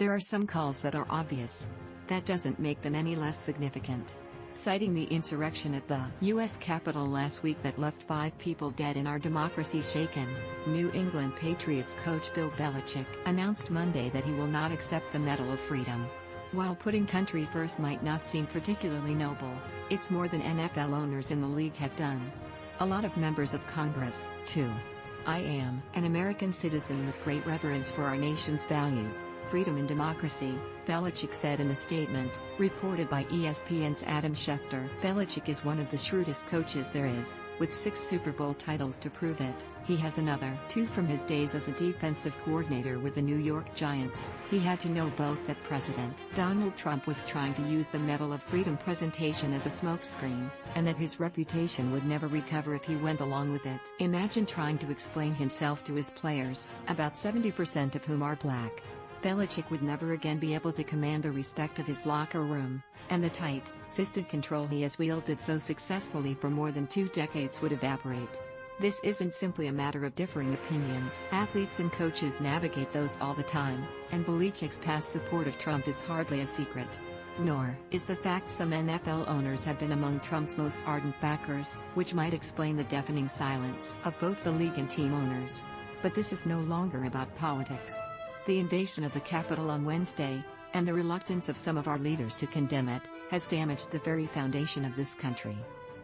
There are some calls that are obvious. That doesn't make them any less significant. Citing the insurrection at the U.S. Capitol last week that left 5 people dead and our democracy shaken, New England Patriots coach Bill Belichick announced Monday that he will not accept the Medal of Freedom. While putting country first might not seem particularly noble, it's more than NFL owners in the league have done. A lot of members of Congress, too. I am an American citizen with great reverence for our nation's values, freedom and democracy, Belichick said in a statement, reported by ESPN's Adam Schefter. Belichick is one of the shrewdest coaches there is, with 6 Super Bowl titles to prove it. He has another 2 from his days as a defensive coordinator with the New York Giants. He had to know both that President Donald Trump was trying to use the Medal of Freedom presentation as a smokescreen, and that his reputation would never recover if he went along with it. Imagine trying to explain himself to his players, about 70% of whom are black. Belichick would never again be able to command the respect of his locker room, and the tight-fisted control he has wielded so successfully for more than 2 decades would evaporate. This isn't simply a matter of differing opinions. Athletes and coaches navigate those all the time, and Belichick's past support of Trump is hardly a secret. Nor is the fact some NFL owners have been among Trump's most ardent backers, which might explain the deafening silence of both the league and team owners. But this is no longer about politics. The invasion of the Capitol on Wednesday, and the reluctance of some of our leaders to condemn it, has damaged the very foundation of this country.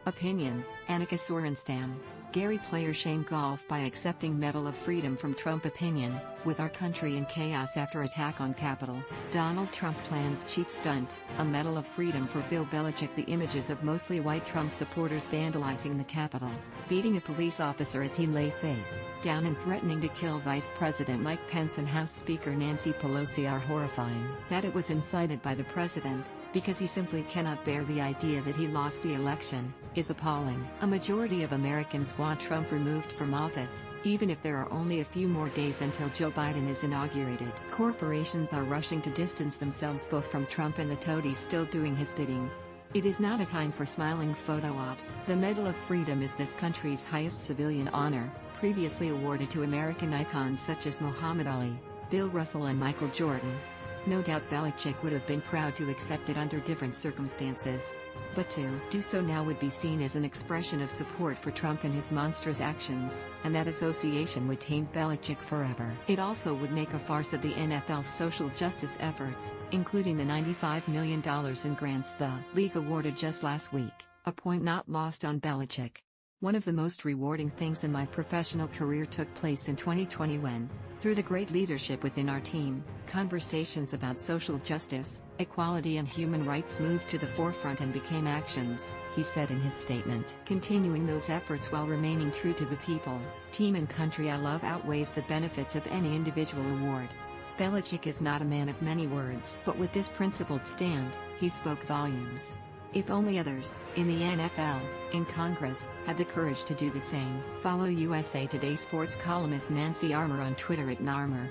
Opinion: Annika Sorenstam. Gary players shame golf by accepting Medal of Freedom from Trump. Opinion: with our country in chaos after attack on Capitol, Donald Trump plans cheap stunt, a Medal of Freedom for Bill Belichick. The images of mostly white Trump supporters vandalizing the Capitol, beating a police officer as he lay face down and threatening to kill Vice President Mike Pence and House Speaker Nancy Pelosi are horrifying. That it was incited by the president, because he simply cannot bear the idea that he lost the election, is appalling. A majority of Americans want Trump removed from office, even if there are only a few more days until Joe Biden is inaugurated. Corporations are rushing to distance themselves both from Trump and the toadies still doing his bidding. It is not a time for smiling photo ops. The Medal of Freedom is this country's highest civilian honor, previously awarded to American icons such as Muhammad Ali, Bill Russell and Michael Jordan. No doubt Belichick would have been proud to accept it under different circumstances. But to do so now would be seen as an expression of support for Trump and his monstrous actions, and that association would taint Belichick forever. It also would make a farce of the NFL's social justice efforts, including the $95 million in grants the league awarded just last week, a point not lost on Belichick. One of the most rewarding things in my professional career took place in 2020 when, through the great leadership within our team, conversations about social justice, equality and human rights moved to the forefront and became actions, he said in his statement. Continuing those efforts while remaining true to the people, team and country I love outweighs the benefits of any individual award. Belichick is not a man of many words, but with this principled stand, he spoke volumes. If only others, in the NFL, in Congress, had the courage to do the same. Follow USA Today sports columnist Nancy Armour on Twitter @Narmer.